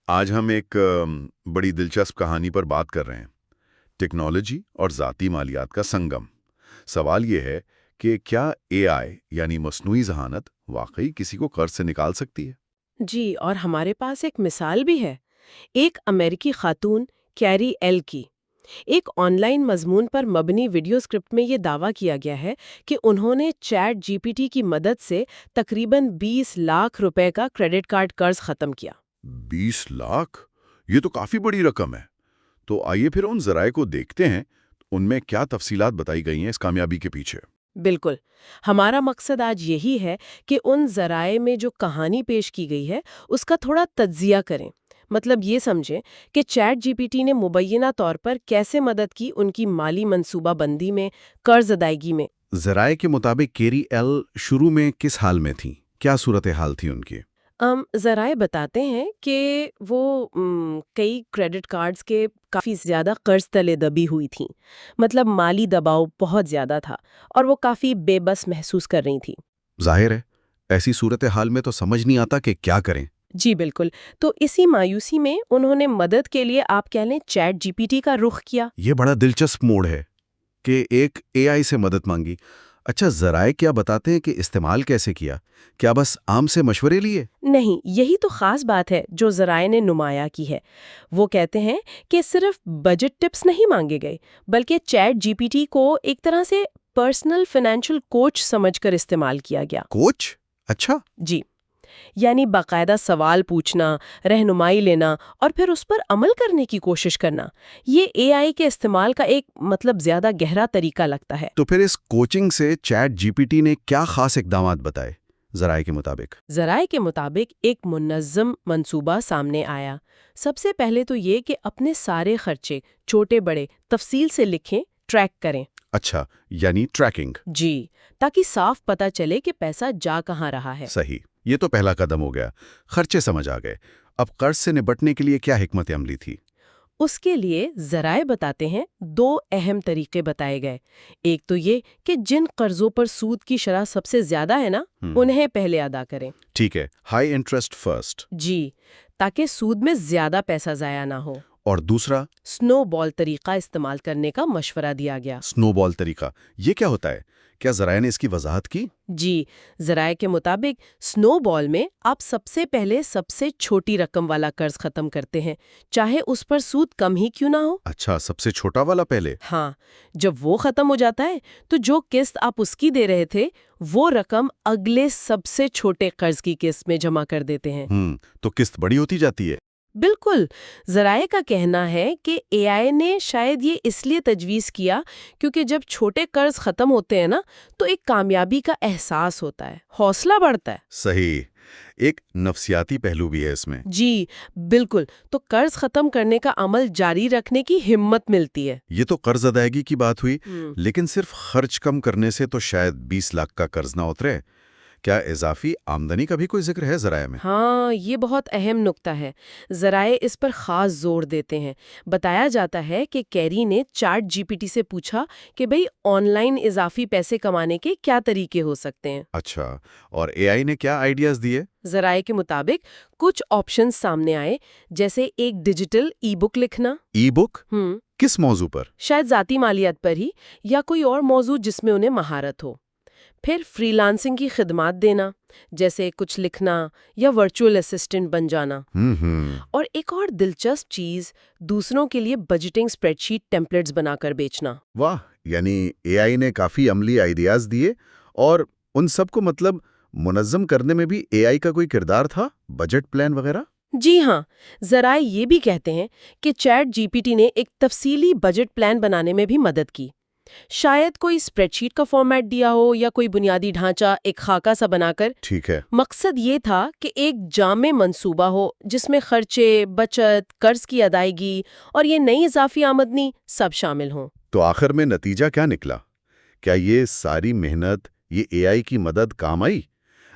آج ہم ایک بڑی دلچسپ کہانی پر بات کر رہے ہیں، ٹیکنالوجی اور ذاتی مالیات کا سنگم۔ سوال یہ ہے کہ کیا اے آئی یعنی مصنوعی ذہانت واقعی کسی کو قرض سے نکال سکتی ہے؟ جی، اور ہمارے پاس ایک مثال بھی ہے۔ ایک امریکی خاتون کیری ایل کی ایک آن لائن مضمون پر مبنی ویڈیو اسکرپٹ میں یہ دعویٰ کیا گیا ہے کہ انہوں نے چیٹ جی پی ٹی کی مدد سے تقریباً 20 لاکھ روپے کا کریڈٹ کارڈ قرض ختم کیا۔ 20 لاکھ؟ یہ تو کافی بڑی رقم ہے۔ تو آئیے پھر ان ذرائع کو دیکھتے ہیں، ان میں کیا تفصیلات بتائی گئی ہیں اس کامیابی کے پیچھے۔ بالکل، ہمارا مقصد آج یہی ہے کہ ان ذرائع میں جو کہانی پیش کی گئی ہے اس کا تھوڑا تجزیہ کریں۔ مطلب یہ سمجھیں کہ چیٹ جی پی ٹی نے مبینہ طور پر کیسے مدد کی ان کی مالی منصوبہ بندی میں، قرض ادائیگی میں۔ ذرائع کے مطابق کیری ایل شروع میں کس حال میں تھیں؟ کیا صورتحال تھی ان کی؟ ذرائع بتاتے ہیں کہ وہ کئی کریڈٹ کارڈز کے کافی زیادہ قرض تلے دبی ہوئی تھیں۔ مطلب مالی دباؤ بہت زیادہ تھا اور وہ کافی بے بس محسوس کر رہی تھیں۔ ظاہر ہے، ایسی صورتحال میں تو سمجھ نہیں آتا کہ کیا کریں۔ جی بالکل، تو اسی مایوسی میں انہوں نے مدد کے لیے آپ کہہ لیں چیٹ جی پی ٹی کا رخ کیا۔ یہ بڑا دلچسپ موڑ ہے کہ ایک اے آئی سے مدد مانگی۔ اچھا، ذرائع کیا بتاتے ہیں کہ استعمال کیسے کیا؟ کیا بس عام سے مشورے لیے؟ نہیں، یہی تو خاص بات ہے جو ذرائع نے نمایاں کی ہے۔ وہ کہتے ہیں کہ صرف بجٹ ٹپس نہیں مانگے گئے، بلکہ چیٹ جی پی ٹی کو ایک طرح سے پرسنل فائنینشل کوچ سمجھ کر استعمال کیا گیا۔ کوچ؟ اچھا۔ جی، یعنی باقاعدہ سوال پوچھنا، رہنمائی لینا اور پھر اس پر عمل کرنے کی کوشش کرنا، یہ اے آئی کے استعمال کا ایک زیادہ گہرا طریقہ لگتا ہے۔ تو پھر اس کوچنگ سے چیٹ جی پی ٹی نے کیا خاص اقدامات بتائے ذرائع کے مطابق؟ ذرائع کے مطابق ایک منظم منصوبہ سامنے آیا۔ سب سے پہلے تو یہ کہ اپنے سارے خرچے چھوٹے بڑے تفصیل سے لکھیں، ٹریک کریں۔ اچھا، یعنی ٹریکنگ۔ جی، تاکہ صاف پتہ چلے کہ پیسہ جا کہاں رہا ہے۔ صحیح، یہ تو پہلا قدم ہو گیا، خرچے سمجھ آ گئے۔ اب قرض سے نبٹنے کے لیے کیا حکمت عملی تھی؟ اس کے لیے ذرائع بتاتے ہیں 2 اہم طریقے بتائے گئے۔ ایک تو یہ کہ جن قرضوں پر سود کی شرح سب سے زیادہ ہے نا، انہیں پہلے ادا کریں۔ ٹھیک ہے، ہائی انٹرسٹ فرسٹ۔ جی، تاکہ سود میں زیادہ پیسہ ضائع نہ ہو۔ اور دوسرا؟ سنو بال طریقہ استعمال کرنے کا مشورہ دیا گیا۔ سنو بال طریقہ، یہ کیا ہوتا ہے؟ کیا ذرائع نے اس کی وضاحت کی؟ جی، ذرائع کے مطابق سنو بال میں آپ سب سے پہلے سب سے چھوٹی رقم والا قرض ختم کرتے ہیں، چاہے اس پر سود کم ہی کیوں نہ ہو۔ اچھا، سب سے چھوٹا والا پہلے؟ ہاں، جب وہ ختم ہو جاتا ہے تو جو قسط آپ اس کی دے رہے تھے وہ رقم اگلے سب سے چھوٹے قرض کی قسط میں جمع کر دیتے ہیں۔ تو قسط بڑی ہوتی جاتی ہے؟ بالکل، ذرائع کا کہنا ہے کہ اے آئی نے شاید یہ اس لیے تجویز کیا کیونکہ جب چھوٹے قرض ختم ہوتے ہیں نا تو ایک کامیابی کا احساس ہوتا ہے، حوصلہ بڑھتا ہے۔ صحیح، ایک نفسیاتی پہلو بھی ہے اس میں۔ جی بالکل، تو قرض ختم کرنے کا عمل جاری رکھنے کی ہمت ملتی ہے۔ یہ تو قرض ادائیگی کی بات ہوئی، لیکن صرف خرچ کم کرنے سے تو شاید 20 لاکھ کا قرض نہ اترے۔ کیا اضافی آمدنی کا بھی کوئی ذکر ہے ذرائع میں؟ ہاں، یہ بہت اہم نکتہ ہے۔ ذرائع اس پر خاص زور دیتے ہیں۔ بتایا جاتا ہے کہ کیری نے چیٹ جی پی ٹی سے پوچھا کہ بھئی آن لائن اضافی پیسے کمانے کے کیا طریقے ہو سکتے ہیں۔ اچھا، اور اے آئی نے کیا آئیڈیاز دیے؟ ذرائع کے مطابق کچھ آپشنز سامنے آئے، جیسے ایک ڈیجیٹل ای بک لکھنا۔ ای بک؟ کس موضوع پر؟ شاید ذاتی مالیات پر ہی، یا کوئی اور موضوع جس میں انہیں مہارت ہو۔ پھر فری لانسنگ کی خدمات دینا، جیسے کچھ لکھنا یا ورچوئل اسسٹنٹ بن جانا۔ اور ایک اور دلچسپ چیز، دوسروں کے لیے بجٹنگ اسپریڈ شیٹ ٹیمپلیٹس بنا کر بیچنا۔ واہ، یعنی اے آئی نے کافی عملی آئیڈیاز دیے، اور ان سب کو منظم کرنے میں بھی اے آئی کا کوئی کردار تھا؟ بجٹ پلان وغیرہ؟ جی ہاں، ذرائع یہ بھی کہتے ہیں کہ چیٹ جی پی ٹی نے ایک تفصیلی بجٹ پلان بنانے میں بھی مدد کی۔ شاید کوئی اسپریڈ شیٹ کا فارمیٹ دیا ہو یا کوئی بنیادی ڈھانچہ ایک خاکہ سا بنا کر۔ ٹھیک ہے۔ مقصد یہ تھا کہ ایک جامع منصوبہ ہو جس میں خرچے، بچت، قرض کی ادائیگی اور یہ نئی اضافی آمدنی سب شامل ہوں۔ تو آخر میں نتیجہ کیا نکلا؟ کیا یہ ساری محنت، یہ اے آئی کی مدد کام آئی؟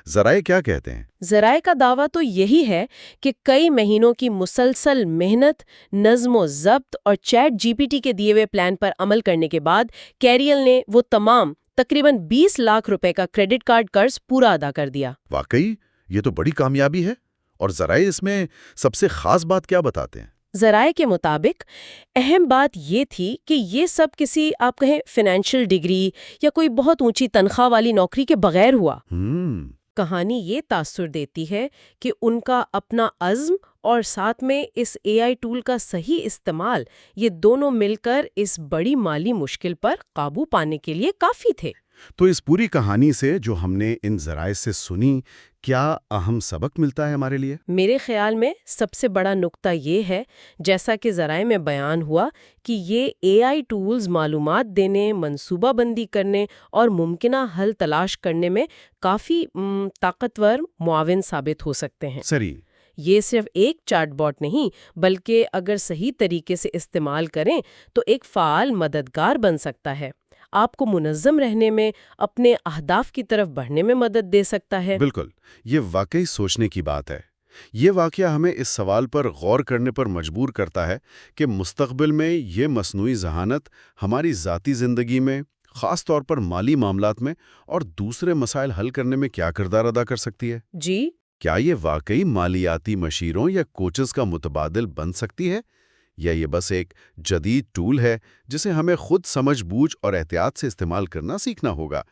ذرائع کیا کہتے ہیں؟ ذرائع کا دعویٰ تو یہی ہے کہ کئی مہینوں کی مسلسل محنت، نظم و ضبط اور چیٹ جی پی ٹی کے دیے ہوئے پلان پر عمل کرنے کے بعد کیریل نے وہ تمام تقریباً 20 لاکھ روپے کا کریڈٹ کارڈ قرض پورا ادا کر دیا۔ واقعی یہ تو بڑی کامیابی ہے، اور ذرائع اس میں سب سے خاص بات کیا بتاتے ہیں؟ ذرائع کے مطابق اہم بات یہ تھی کہ یہ سب کسی آپ کہیں فائنینشیل ڈگری یا کوئی بہت اونچی تنخواہ والی نوکری کے بغیر ہوا۔ کہانی یہ تاثر دیتی ہے کہ ان کا اپنا عزم اور ساتھ میں اس اے آئی ٹول کا صحیح استعمال، یہ دونوں مل کر اس بڑی مالی مشکل پر قابو پانے کے لیے کافی تھے۔ تو اس پوری کہانی سے جو ہم نے ان ذرائع سے سنی، کیا اہم سبق ملتا ہے ہمارے لیے؟ میرے خیال میں سب سے بڑا نقطہ یہ ہے، جیسا کہ ذرائع میں بیان ہوا، کہ یہ اے آئی ٹولز معلومات دینے، منصوبہ بندی کرنے اور ممکنہ حل تلاش کرنے میں کافی طاقتور معاون ثابت ہو سکتے ہیں۔ صحیح۔ یہ صرف ایک چیٹ باٹ نہیں، بلکہ اگر صحیح طریقے سے استعمال کریں تو ایک فعال مددگار بن سکتا ہے، آپ کو منظم رہنے میں، اپنے اہداف کی طرف بڑھنے میں مدد دے سکتا ہے۔ بالکل، یہ واقعی سوچنے کی بات ہے۔ یہ واقعہ ہمیں اس سوال پر غور کرنے پر مجبور کرتا ہے کہ مستقبل میں یہ مصنوعی ذہانت ہماری ذاتی زندگی میں، خاص طور پر مالی معاملات میں اور دوسرے مسائل حل کرنے میں کیا کردار ادا کر سکتی ہے۔ جی، کیا یہ واقعی مالیاتی مشیروں یا کوچز کا متبادل بن سکتی ہے، یا یہ بس ایک جدید ٹول ہے جسے ہمیں خود سمجھ بوجھ اور احتیاط سے استعمال کرنا سیکھنا ہوگا؟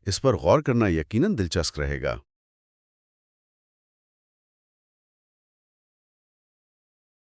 اس پر غور کرنا یقیناً دلچسپ رہے گا۔